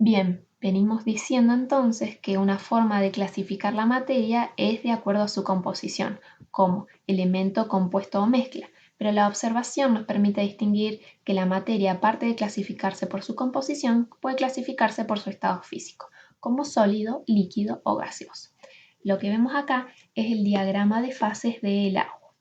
Bien, venimos diciendo entonces que una forma de clasificar la materia es de acuerdo a su composición, como elemento, compuesto o mezcla, pero la observación nos permite distinguir que la materia, aparte de clasificarse por su composición, puede clasificarse por su estado físico, como sólido, líquido o gaseoso. Lo que vemos acá es el diagrama de fases del agua.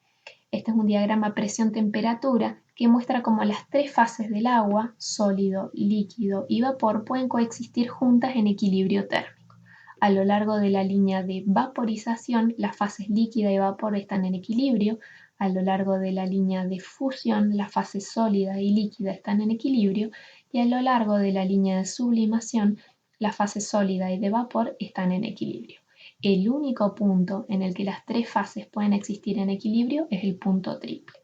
Este es un diagrama presión-temperatura que muestra cómo las tres fases del agua, sólido, líquido y vapor, pueden coexistir juntas en equilibrio térmico. A lo largo de la línea de vaporización, las fases líquida y vapor están en equilibrio. A lo largo de la línea de fusión, las fases sólida y líquida están en equilibrio. Y a lo largo de la línea de sublimación, las fases sólida y de vapor están en equilibrio. El único punto en el que las tres fases pueden existir en equilibrio es el punto triple.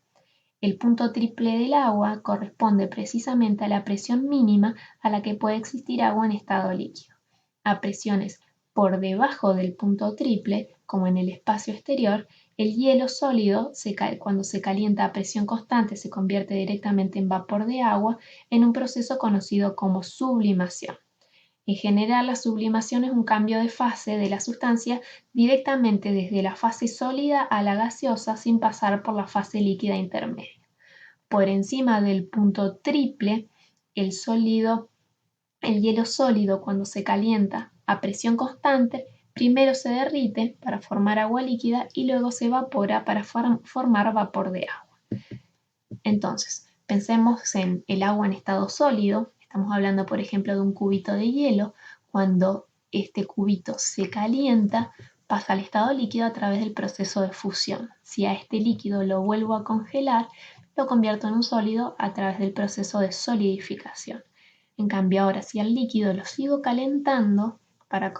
El punto triple del agua corresponde precisamente a la presión mínima a la que puede existir agua en estado líquido. A presiones por debajo del punto triple, como en el espacio exterior, el hielo sólido, cuando se calienta a presión constante, se convierte directamente en vapor de agua en un proceso conocido como sublimación. En general, la sublimación es un cambio de fase de la sustancia directamente desde la fase sólida a la gaseosa sin pasar por la fase líquida intermedia. Por encima del punto triple, el hielo sólido, cuando se calienta a presión constante, primero se derrite para formar agua líquida y luego se evapora para formar vapor de agua. Entonces, pensemos en el agua en estado sólido. Estamos hablando, por ejemplo, de un cubito de hielo. Cuando este cubito se calienta, pasa al estado líquido a través del proceso de fusión. Si a este líquido lo vuelvo a congelar, lo convierto en un sólido a través del proceso de solidificación. En cambio, ahora si al líquido lo sigo calentando para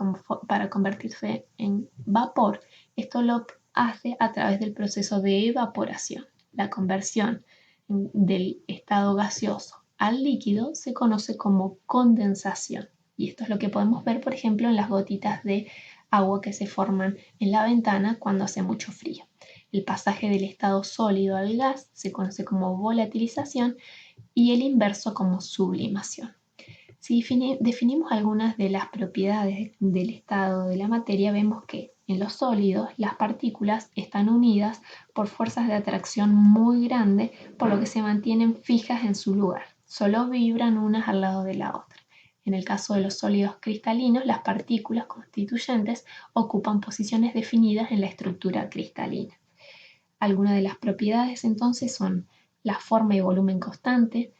convertirse en vapor, esto lo hace a través del proceso de evaporación. La conversión del estado gaseoso al líquido se conoce como condensación. Y esto es lo que podemos ver, por ejemplo, en las gotitas de agua que se forman en la ventana cuando hace mucho frío. El pasaje del estado sólido al gas se conoce como volatilización y el inverso como sublimación. Si definimos algunas de las propiedades del estado de la materia, vemos que en los sólidos las partículas están unidas por fuerzas de atracción muy grandes, por lo que se mantienen fijas en su lugar, solo vibran unas al lado de la otra. En el caso de los sólidos cristalinos, las partículas constituyentes ocupan posiciones definidas en la estructura cristalina. Algunas de las propiedades entonces son la forma y volumen constante,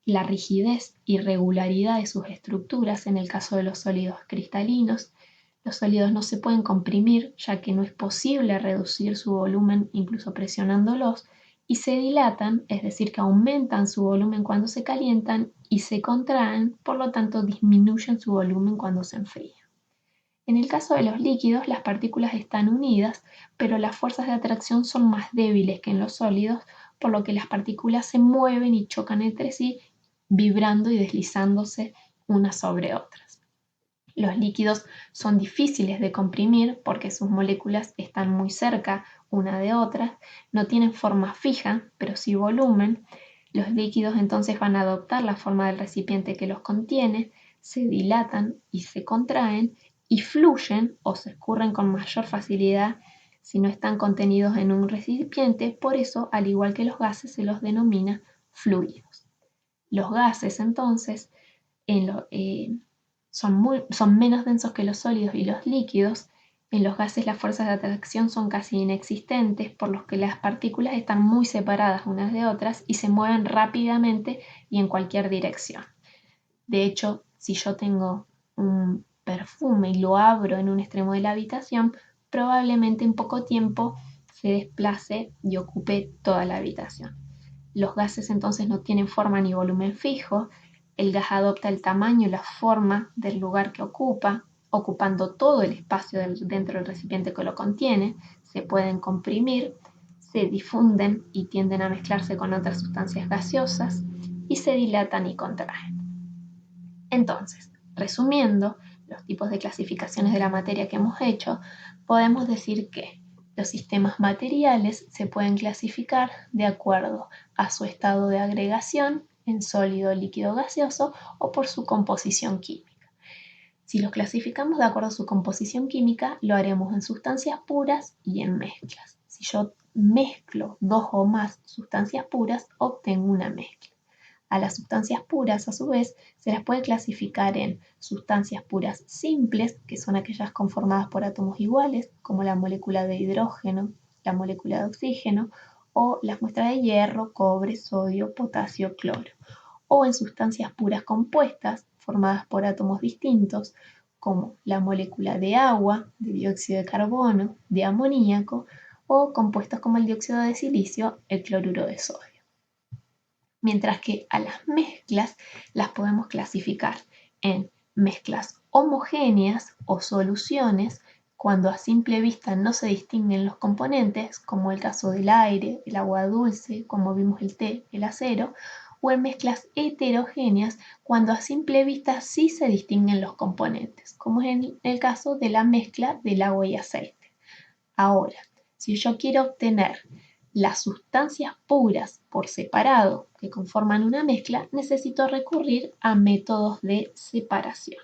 la rigidez y regularidad de sus estructuras en el caso de los sólidos cristalinos. Los sólidos no se pueden comprimir, ya que no es posible reducir su volumen incluso presionándolos, y se dilatan, es decir, que aumentan su volumen cuando se calientan y se contraen, por lo tanto disminuyen su volumen cuando se enfrían. En el caso de los líquidos, las partículas están unidas, pero las fuerzas de atracción son más débiles que en los sólidos, por lo que las partículas se mueven y chocan entre sí, vibrando y deslizándose unas sobre otras. Los líquidos son difíciles de comprimir porque sus moléculas están muy cerca una de otra, no tienen forma fija, pero sí volumen. Los líquidos entonces van a adoptar la forma del recipiente que los contiene, se dilatan y se contraen y fluyen o se escurren con mayor facilidad si no están contenidos en un recipiente. Por eso, al igual que los gases, se los denomina fluidos. Los gases entonces son menos densos que los sólidos y los líquidos. En los gases las fuerzas de atracción son casi inexistentes, por lo que las partículas están muy separadas unas de otras y se mueven rápidamente y en cualquier dirección. De hecho, si yo tengo un perfume y lo abro en un extremo de la habitación, probablemente en poco tiempo se desplace y ocupe toda la habitación. Los gases entonces no tienen forma ni volumen fijo. El gas adopta el tamaño y la forma del lugar que ocupa, ocupando todo el espacio dentro del recipiente que lo contiene. Se pueden comprimir, se difunden y tienden a mezclarse con otras sustancias gaseosas y se dilatan y contraen. Entonces, resumiendo los tipos de clasificaciones de la materia que hemos hecho, podemos decir que los sistemas materiales se pueden clasificar de acuerdo a su estado de agregación en sólido, líquido, gaseoso o por su composición química. Si los clasificamos de acuerdo a su composición química, lo haremos en sustancias puras y en mezclas. Si yo mezclo dos o más sustancias puras, obtengo una mezcla. A las sustancias puras, a su vez, se las puede clasificar en sustancias puras simples, que son aquellas conformadas por átomos iguales, como la molécula de hidrógeno, la molécula de oxígeno, o las muestras de hierro, cobre, sodio, potasio, cloro. O en sustancias puras compuestas, formadas por átomos distintos, como la molécula de agua, de dióxido de carbono, de amoníaco, o compuestos como el dióxido de silicio, el cloruro de sodio. Mientras que a las mezclas las podemos clasificar en mezclas homogéneas o soluciones, cuando a simple vista no se distinguen los componentes, como el caso del aire, el agua dulce, como vimos el té, el acero, o en mezclas heterogéneas, cuando a simple vista sí se distinguen los componentes, como es en el caso de la mezcla del agua y aceite. Ahora, si yo quiero obtener las sustancias puras por separado que conforman una mezcla, necesito recurrir a métodos de separación.